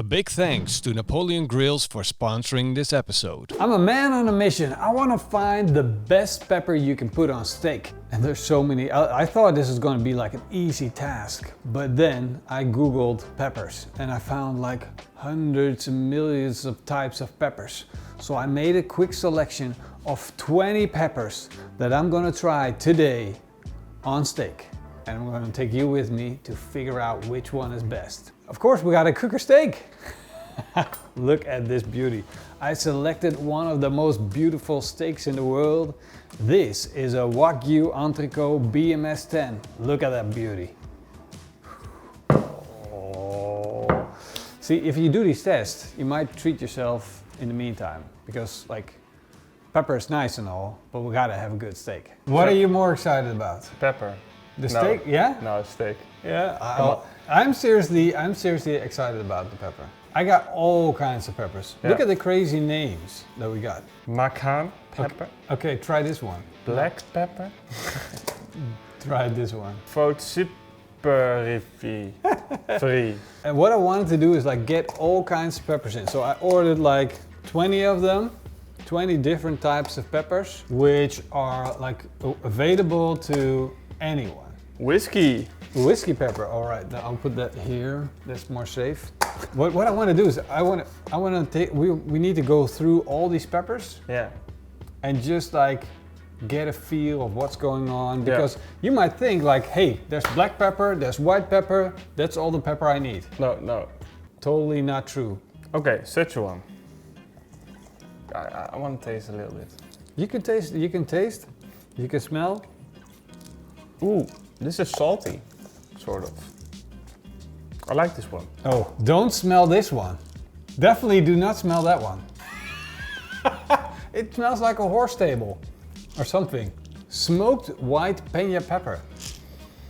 big thanks to Napoleon Grills for sponsoring this episode. I'm a man on a mission. I want to find the best pepper you can put on steak. And there's so many. I thought this was going to be like an easy task. But then I Googled peppers and I found like hundreds and millions of types of peppers. So I made a quick selection of 20 peppers that I'm going to try today on steak. And I'm going to take you with me to figure out which one is best. Of course, we got to cook a steak. Look at this beauty. I selected one of the most beautiful steaks in the world. This is a wagyu entrecot BMS 10. Look at that beauty. Oh. See, if you do these tests, you might treat yourself in the meantime, because like pepper is nice and all, but we gotta have a good steak. What are you more excited about? Pepper. The steak? Yeah? No, steak. Yeah. I'm seriously excited about the pepper. I got all kinds of peppers. Yeah. Look at the crazy names that we got. Macan pepper. Okay, try this one. Black pepper. Try this one. Free. And what I wanted to do is like get all kinds of peppers in. So I ordered like 20 of them, 20 different types of peppers, which are like available to anyone. Whiskey pepper. All right, now I'll put that here. That's more safe. What I want to do is I want to take. We need to go through all these peppers. Yeah. And just like get a feel of what's going on, because you might think like, hey, there's black pepper, there's white pepper. That's all the pepper I need. No. Totally not true. Okay, Szechuan. I want to taste a little bit. You can taste. You can smell. Ooh, this is salty, sort of. I like this one. Oh, don't smell this one. Definitely do not smell that one. It smells like a horse stable or something. Smoked white peña pepper.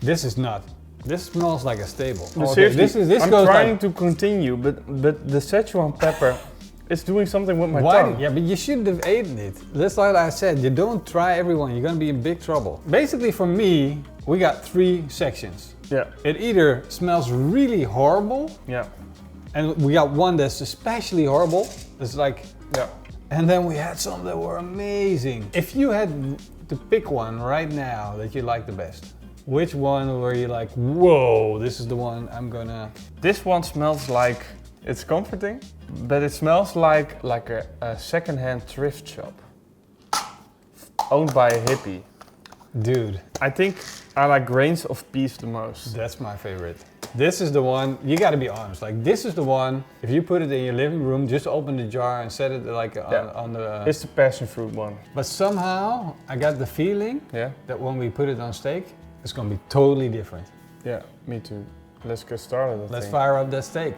This is not. This smells like a stable. But okay, seriously, this I'm goes trying like, to continue, but the Szechuan pepper is doing something with my tongue. Yeah, but you shouldn't have eaten it. That's like I said, you don't try everyone, you're gonna be in big trouble. Basically for me, we got 3 sections. Yeah. It either smells really horrible. Yeah. And we got one that's especially horrible. It's like, yeah. And then we had some that were amazing. If you had to pick one right now that you like the best, which one were you like, whoa, this is the one I'm gonna... This one smells like, it's comforting, but it smells like a second-hand thrift shop owned by a hippie. Dude. I think I like grains of beef the most. That's my favorite. This is the one, you gotta be honest, like this is the one, if you put it in your living room, just open the jar and set it like on the... It's the passion fruit one. But somehow, I got the feeling that when we put it on steak, it's gonna be totally different. Yeah, me too. Let's get started. Let's fire up that steak.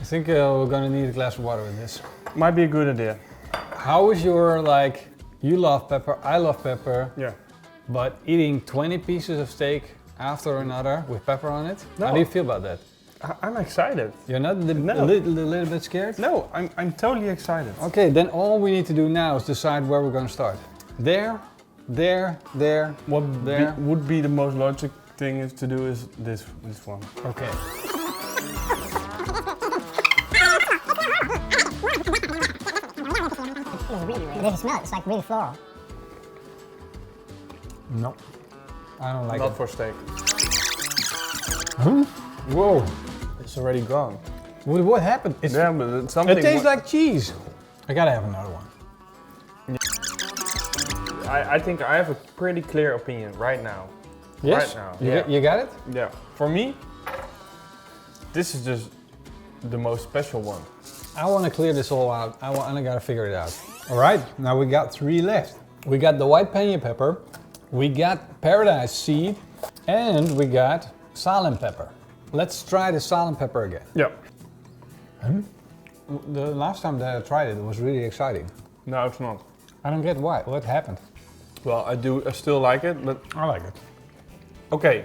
I think we're gonna need a glass of water with this. Might be a good idea. How is your, like, you love pepper, I love pepper. Yeah. But eating 20 pieces of steak after another with pepper on it? No. How do you feel about that? I'm excited. You're not a little bit scared? No, I'm totally excited. Okay, then all we need to do now is decide where we're gonna start. There, What there. would be the most logic thing is to do is this one. Okay. This smell, it's like really floral. No, I don't like Not it. for steak. Whoa. It's already gone. What happened? Yeah, but it's something. It tastes like cheese. I gotta have another one. I think I have a pretty clear opinion right now. Yes? Right now. You, Yeah. you got it? Yeah. For me, this is just the most special one. I want to clear this all out. I gotta figure it out. All right, now we got 3 left. We got the white pena pepper, we got paradise seed, and we got salem pepper. Let's try the salem pepper again. Yeah. The last time that I tried it, it was really exciting. No, it's not. I don't get why. What happened? Well, I still like it, but I like it. okay.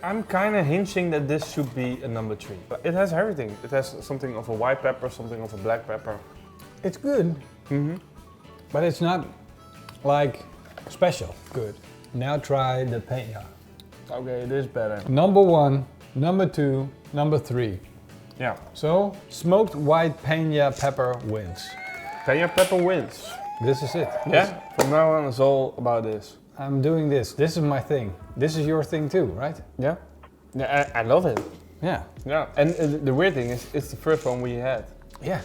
I'm kind of hinging that this should be a number 3. But it has everything. It has something of a white pepper, something of a black pepper. It's good, but it's not like special good. Now try the pena. Okay, it is better. Number 1, number 2, number 3. Yeah. So, smoked white pena pepper wins. Pena pepper wins. This is it. Yeah. From now on, it's all about this. I'm doing this. This is my thing. This is your thing too, right? Yeah. Yeah, I love it. Yeah. Yeah. And the weird thing is, it's the first one we had. Yeah.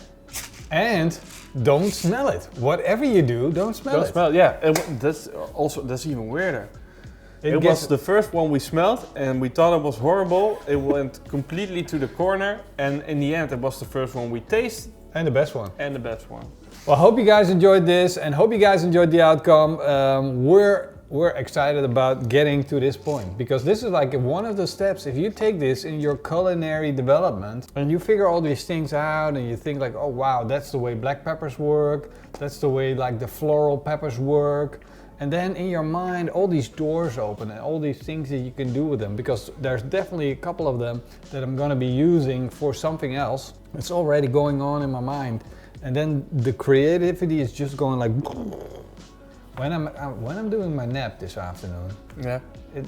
And don't smell it. Whatever you do, don't smell Don't it. smell. Yeah. That's even weirder. It gets- was the first one we smelled, and we thought it was horrible. It went completely to the corner, and in the end, it was the first one we tasted And the best one. and the best one. Well, hope you guys enjoyed this and hope you guys enjoyed the outcome. We're excited about getting to this point because this is like one of the steps. If you take this in your culinary development and you figure all these things out and you think like, oh wow, that's the way black peppers work. That's the way like the floral peppers work. And then in your mind, all these doors open and all these things that you can do with them, because there's definitely a couple of them that I'm gonna be using for something else. It's already going on in my mind. And then the creativity is just going like, when I'm doing my nap this afternoon, Yeah.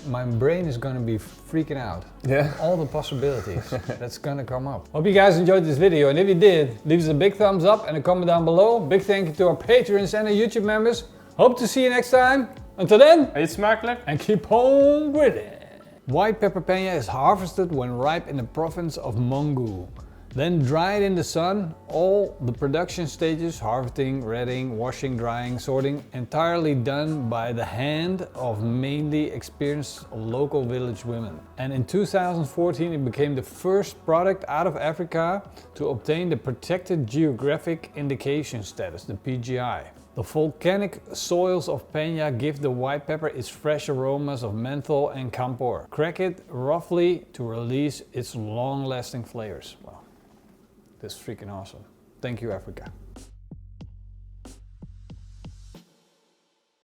my brain is gonna be freaking out. Yeah. All the possibilities that's gonna come up. Hope you guys enjoyed this video, and if you did, leave us a big thumbs up and a comment down below. Big thank you to our patrons and our YouTube members. Hope to see you next time. Until then, Eet smakelijk. and keep on grilling. White pepper pena is harvested when ripe in the province of Mongu. Then dried in the sun, all the production stages, harvesting, redding, washing, drying, sorting, entirely done by the hand of mainly experienced local village women. And in 2014 it became the first product out of Africa to obtain the Protected Geographic Indication status, the PGI. The volcanic soils of Peña give the white pepper its fresh aromas of menthol and camphor. Crack it roughly to release its long-lasting flavors. Wow, this is freaking awesome. Thank you, Africa.